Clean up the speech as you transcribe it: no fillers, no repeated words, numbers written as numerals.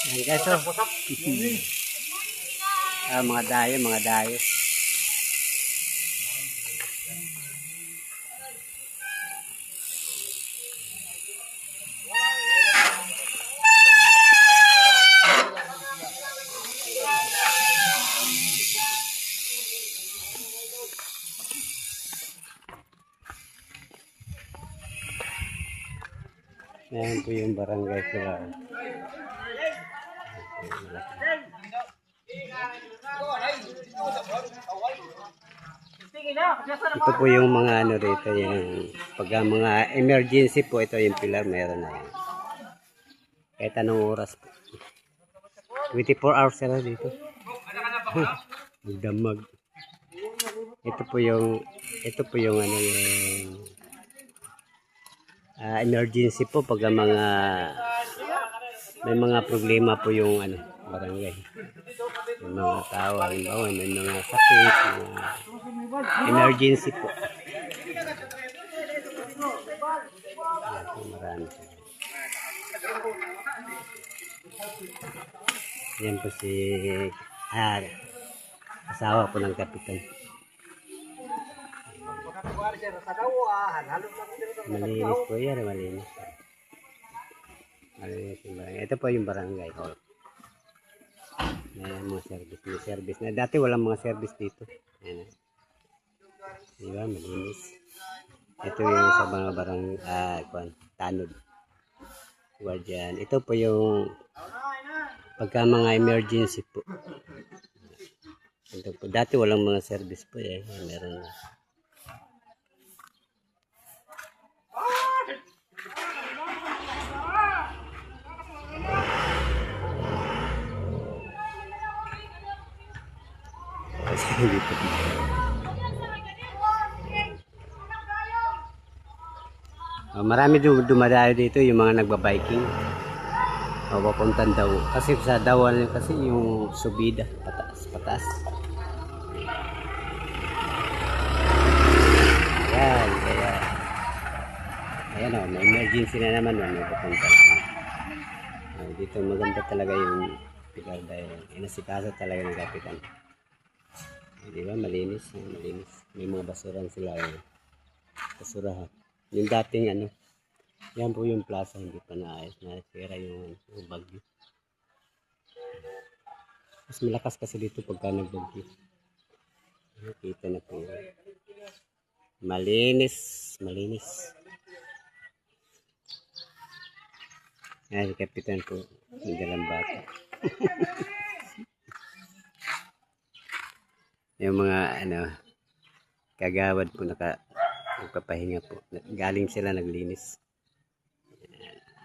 Yan guys, oh. Mga dayo, mga dayo. Yan po yung barangay sila. Ito po yung mga ano rito, yung pagka mga emergency po, ito yung pilar, meron na yan. Kahit anong oras po. 24 hours sila dito. Magdamag. Ito po yung ano yung emergency po pag mga may mga problema po yung ano barangay. Yung mga tao, halimbawa may mga sakit, mga emergency po. Marami. Yan po si asawa po ng kapitan. Malinis po yan, malinis. Malinis yung barangay. Ito po yung barangay hall. May service na. Dati walang mga service dito. Ayan. Diba, malinis. Ito yung sa mga barangay, tanod. Guardian. Ito po yung pagka mga emergency po. Ito po. Dati walang mga service po eh. Meron na. Marami dumadayo dito yung mga nagbabiking. Papuntan daw. Kasi sa dawan kasi yung subida pataas. Ayan, kaya ayan o, may emergency na naman may papunta. Dito maganda talaga yung pilar dahil inasikaso talaga ng kapitan. Diba, malinis. May mga basuran sila. Basurahan. Yung dating ano, yan po yung plaza, hindi pa naayos. Nasira yung bagyo. Mas malakas kasi dito pagka nagbagyo. Nakita na po. Malinis. Ay, si kapitan po. Yung dalang bata. Yung mga ano kagawad po nagpapahinga po, galing sila naglinis.